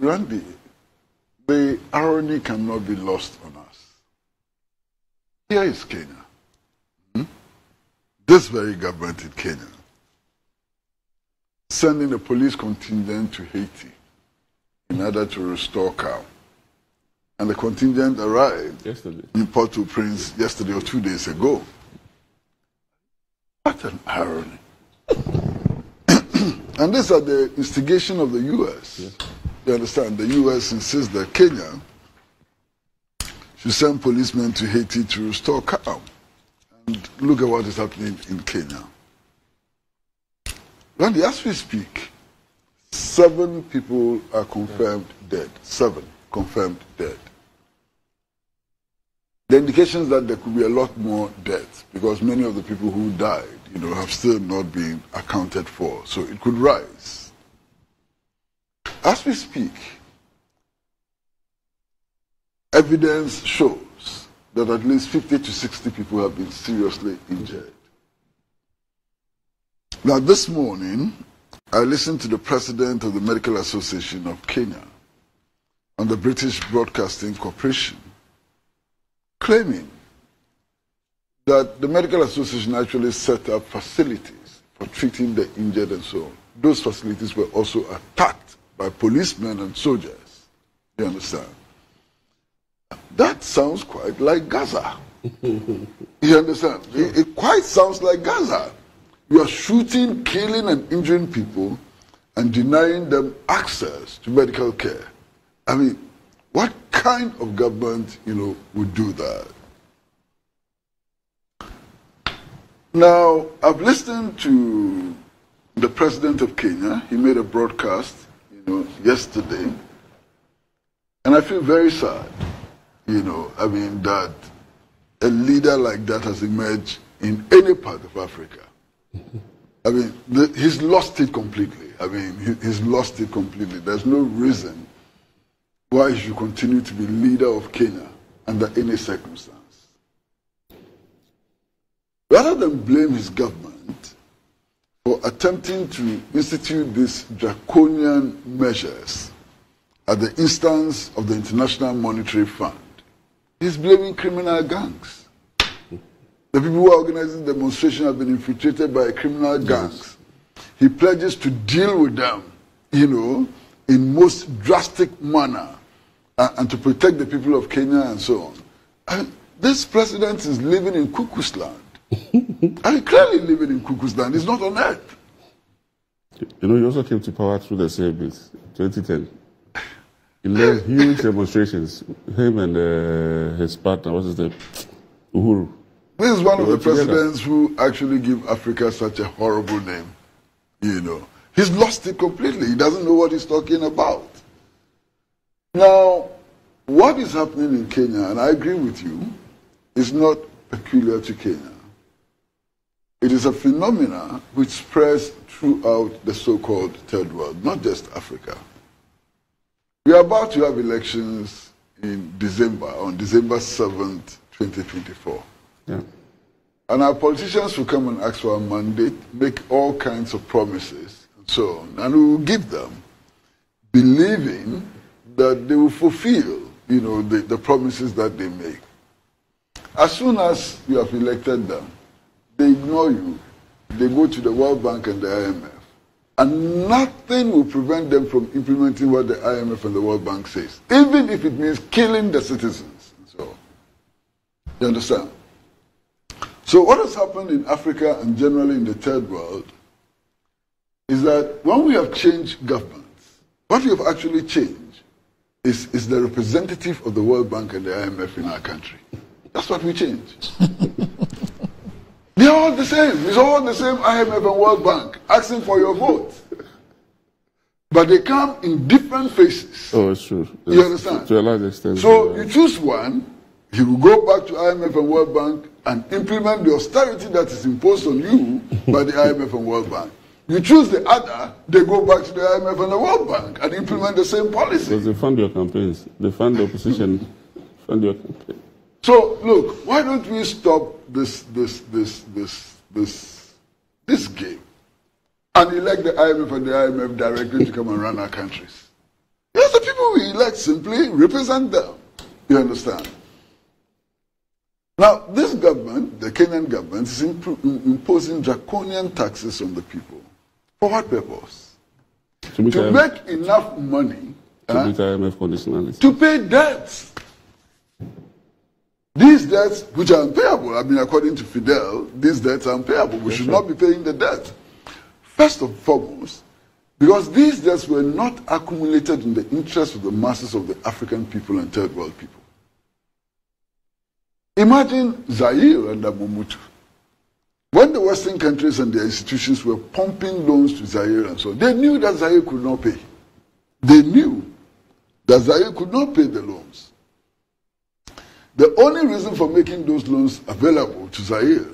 Randy, the irony cannot be lost on us. Here is Kenya. This very government in Kenya sending a police contingent to Haiti in order to restore calm. And the contingent arrived in Port-au-Prince yesterday or 2 days ago. What an irony. And this at the instigation of the U.S. Yes. You understand? The U.S. insists that Kenya should send policemen to Haiti to restore calm. And look at what is happening in Kenya. Randy, as we speak, 7 people are confirmed dead. 7 confirmed dead. The indications that there could be a lot more deaths because many of the people who died, have still not been accounted for. So it could rise. As we speak, evidence shows that at least 50 to 60 people have been seriously injured. Now, this morning, I listened to the president of the Medical Association of Kenya on the British Broadcasting Corporation claiming that the Medical Association actually set up facilities for treating the injured and so on. Those facilities were also attacked by policemen and soldiers. You understand? That sounds quite like Gaza. You understand? It quite sounds like Gaza. You are shooting, killing, and injuring people and denying them access to medical care. I mean, what kind of government, would do that? Now, I've listened to the president of Kenya. He made a broadcast, yesterday. And I feel very sad, that a leader like that has emerged in any part of Africa. He's lost it completely. He's lost it completely. There's no reason why he should continue to be leader of Kenya under any circumstance. Rather than blame his government for attempting to institute these draconian measures at the instance of the International Monetary Fund, he's blaming criminal gangs. The people who are organizing the demonstration have been infiltrated by criminal gangs. He pledges to deal with them, in most drastic manner and to protect the people of Kenya and so on. And this president is living in cuckoo's land. Clearly living in cuckoo's land. He's not on earth. He also came to power through the same bit, 2010. He led huge demonstrations. Him and his partner, what's his name? Uhuru. This is one of the presidents who actually give Africa such a horrible name. He's lost it completely. He doesn't know what he's talking about. Now, what is happening in Kenya, and I agree with you, is not peculiar to Kenya. It is a phenomena which spreads throughout the so-called third world, not just Africa. We are about to have elections in December, on December 7th, 2024. Yeah. And our politicians will come and ask for a mandate, make all kinds of promises, and so on. And we will give them, believing that they will fulfill, the promises that they make. As soon as you have elected them, they ignore you. They go to the World Bank and the IMF. And nothing will prevent them from implementing what the IMF and the World Bank says, even if it means killing the citizens. So, you understand? So what has happened in Africa and generally in the third world is that when we have changed governments, what we have actually changed is the representative of the World Bank and the IMF in our country. That's what we changed. They're all the same. It's all the same IMF and World Bank asking for your vote. But they come in different phases. Oh, it's true. You understand? To a large extent. So you choose one, he will go back to IMF and World Bank and implement the austerity that is imposed on you by the IMF and World Bank. You choose the other, they go back to the IMF and the World Bank and implement the same policy. Because they fund your campaigns. They fund the opposition, fund your campaign. So, look, why don't we stop this game and elect the IMF and the IMF directly to come and run our countries? Yes, the people elect simply represent them. You understand? Now, this government, the Kenyan government, is imposing draconian taxes on the people. For what purpose? To make enough money to meet IMF conditionality. To pay debts. These debts, which are unpayable, I mean, according to Fidel, these debts are unpayable. We should not be paying the debt. First and foremost, because these debts were not accumulated in the interest of the masses of the African people and third world people. Imagine Zaire under Mobutu. When the Western countries and their institutions were pumping loans to Zaire and so on, they knew that Zaire could not pay. They knew that Zaire could not pay the loans. The only reason for making those loans available to Zaire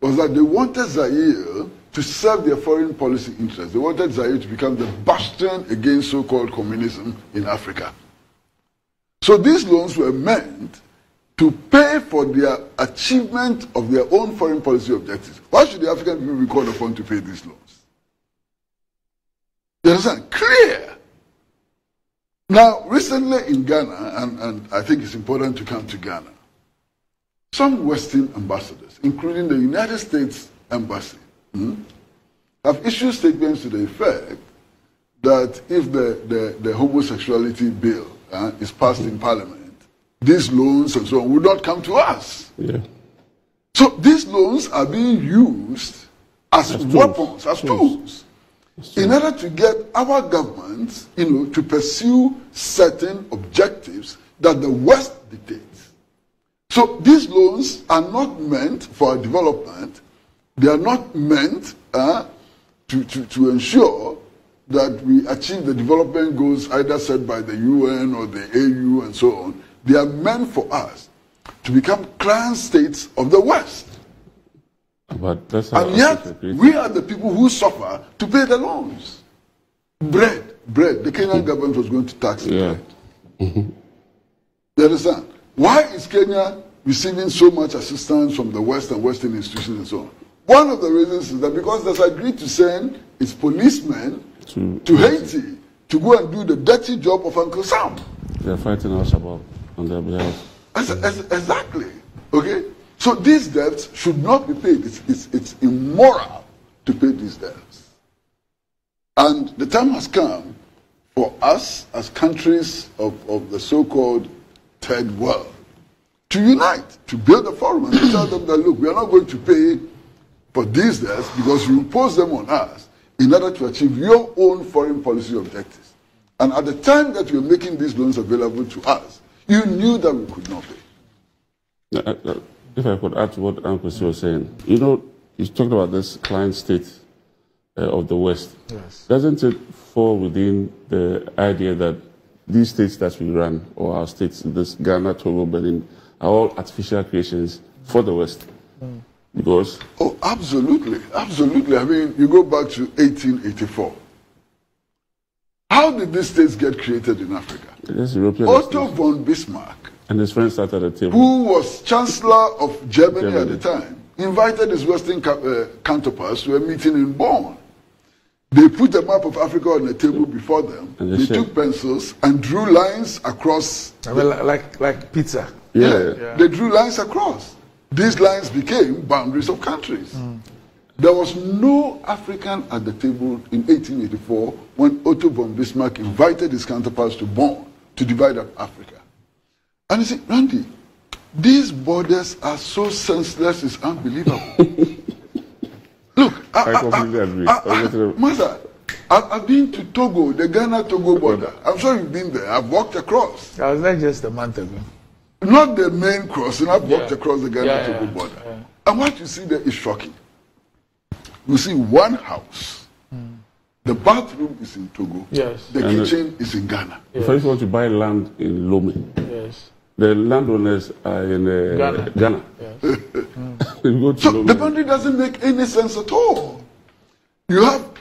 was that they wanted Zaire to serve their foreign policy interests. They wanted Zaire to become the bastion against so-called communism in Africa. So these loans were meant to pay for their achievement of their own foreign policy objectives. Why should the African people be called upon to pay these loans? You understand? Clear. Now, recently in Ghana, and I think it's important to come to Ghana, some Western ambassadors, including the United States Embassy, have issued statements to the effect that if the homosexuality bill is passed in Parliament, these loans and so on would not come to us. Yeah. So these loans are being used as weapons, as tools. In order to get our governments, to pursue certain objectives that the West dictates. So these loans are not meant for development. They are not meant to ensure that we achieve the development goals either set by the UN or the AU and so on. They are meant for us to become client states of the West. And yet, we are the people who suffer to pay the loans. Bread. The Kenyan government was going to tax bread. You understand? Why is Kenya receiving so much assistance from the West and Western institutions and so on? One of the reasons is that because they've agreed to send its policemen to Haiti to go and do the dirty job of Uncle Sam. They're fighting us about on their behalf. Exactly. Okay? So these debts should not be paid. It's immoral to pay these debts. And the time has come for us as countries of the so-called third world to unite, to build a forum and to tell them that, look, we are not going to pay for these debts because you impose them on us in order to achieve your own foreign policy objectives. And at the time that you were making these loans available to us, you knew that we could not pay. If I could add to what Kwesi was saying, you talked about this client state of the West. Yes. Doesn't it fall within the idea that these states that we run, or our states, this Ghana, Togo, Benin, are all artificial creations for the West? Because... Oh, absolutely. Absolutely. I mean, you go back to 1884. How did these states get created in Africa? Otto von Bismarck, and his friends sat at the table, who was Chancellor of Germany at the time, invited his Western counterparts to a meeting in Bonn. They put the map of Africa on the table before them. They took pencils and drew lines across. Like pizza. Yeah. They drew lines across. These lines became boundaries of countries. There was no African at the table in 1884 when Otto von Bismarck invited his counterparts to Bonn to divide up Africa. And you see, Randy, these borders are so senseless, it's unbelievable. Look, I completely agree. Master, I've been to Togo, the Ghana-Togo border. I'm sure you've been there. I've walked across. I was there just a month ago. Not the main crossing. I've walked across the Ghana-Togo border. And what you see there is shocking. You see one house. The bathroom is in Togo. Yes. The kitchen is in Ghana. If you want to buy land in Lome, the landowners are in Ghana. Yes. So the boundary doesn't make any sense at all. You have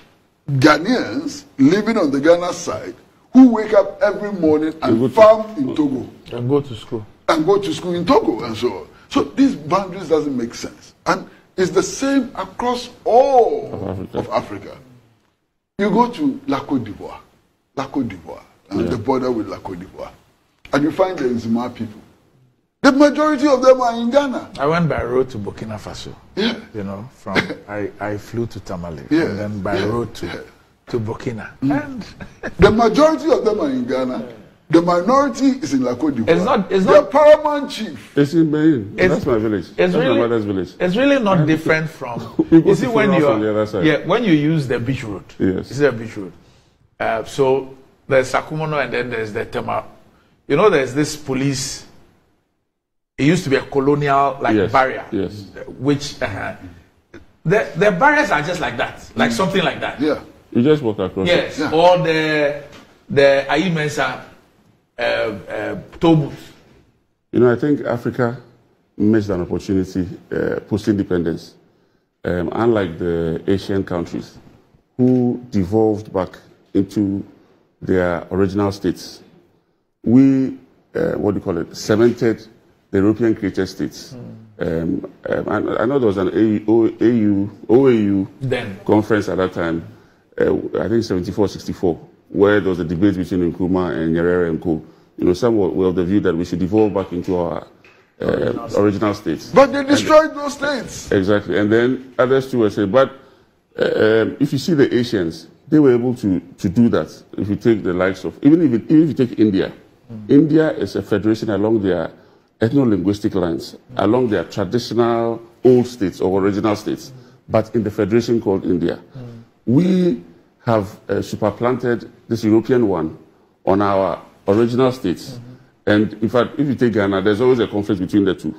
Ghanaians living on the Ghana side who wake up every morning and farm in Togo. And go to school. And go to school in Togo and so on. So these boundaries doesn't make sense. And it's the same across all of Africa. You go to La Côte d'Ivoire. and the border with La Côte d'Ivoire. And you find the Nzima people. The majority of them are in Ghana. I went by road to Burkina Faso. Yeah. You know, I flew to Tamale Yeah. and then by road to Burkina. And The majority of them are in Ghana. The minority is in La Côte d'Ivoire. It's the not paramount chief. It's in Benin. That's my village. That's my mother's village. It's really not different from. You You see, when you on the other side. when you use the beach road. Yes. You see the beach road. So there's Sakumono and then there's the Tema. You know, there's this police. It used to be a colonial barrier. Yes. Which the barriers are just like that, like something like that. Yeah. You just walk across. Yes. Yeah. Or the Ayimensa toll booth. You know, I think Africa missed an opportunity post-independence, unlike the Asian countries who devolved back into their original states. We, cemented the European created states. And I know there was an OAU Then. conference at that time, I think 74, 64, where there was a debate between Nkrumah and Nyerere and co. You know, some were of the view that we should devolve back into our original states. But they destroyed those states. Exactly. And then others too were saying, but if you see the Asians, they were able to do that. If you take the likes of, even if you take India, India is a federation along their ethno-linguistic lines, along their traditional old states or original states, but in the federation called India. We have superplanted this European one on our original states. And in fact, if you take Ghana, there's always a conflict between the two.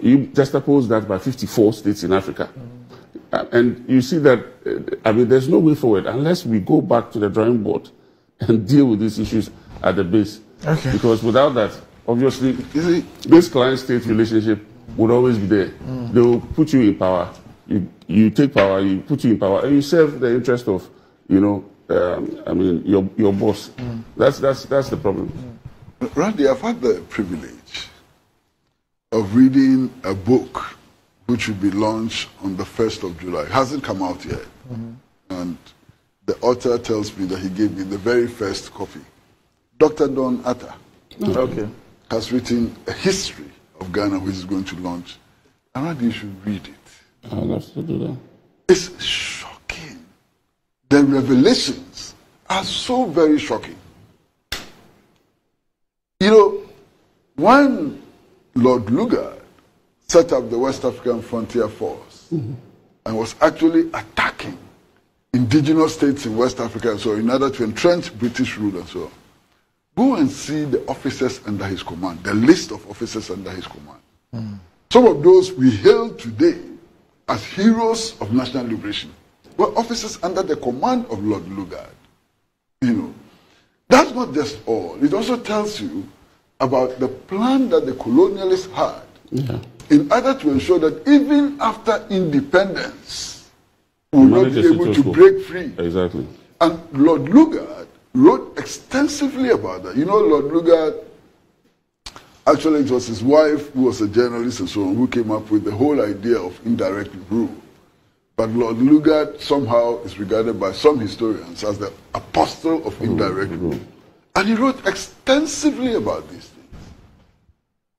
You juxtapose that by 54 states in Africa. And you see that, there's no way forward unless we go back to the drawing board and deal with these issues at the base. Okay. Because without that, obviously, this client-state relationship would always be there. They will put you in power. You take power, you put you in power, and you serve the interest of, your boss. That's the problem. Randy, I've had the privilege of reading a book which will be launched on the 1st of July. It hasn't come out yet. And the author tells me that he gave me the very first copy. Dr. Don Atta has written a history of Ghana, which is going to launch. And Randy, you should read it. I'd love to do that. It's shocking. The revelations are so very shocking. You know, when Lord Lugard set up the West African Frontier Force and was actually attacking indigenous states in West Africa and so in order to entrench British rule and so on, go and see the officers under his command, the list of officers under his command. Some of those we hail today as heroes of national liberation were officers under the command of Lord Lugard. You know, that's not just all. It also tells you about the plan that the colonialists had in order to ensure that even after independence, we will not be able to break free. Exactly. And Lord Lugard wrote extensively about that. You know, Lord Lugard, actually it was his wife who was a journalist and so on who came up with the whole idea of indirect rule. But Lord Lugard somehow is regarded by some historians as the apostle of indirect rule. And he wrote extensively about these things.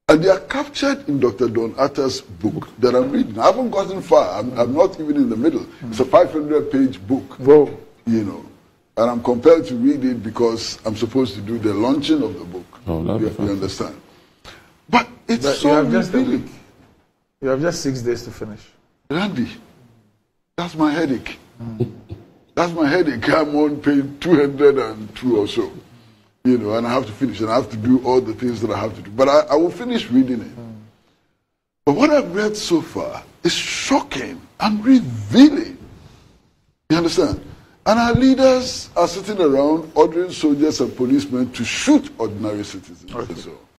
And they are captured in Dr. Don Atta's book that I'm reading. I haven't gotten far. I'm not even in the middle. It's a 500-page book. Whoa. You know. And I'm compelled to read it because I'm supposed to do the launching of the book. Oh, you understand? But it's so you have just a revealing. week. You have just 6 days to finish. Randy, that's my headache. That's my headache. I'm on page 202 or so. You know, and I have to finish, and I have to do all the things that I have to do. But I will finish reading it. But what I've read so far is shocking and revealing. You understand? And our leaders are sitting around ordering soldiers and policemen to shoot ordinary citizens. Okay. So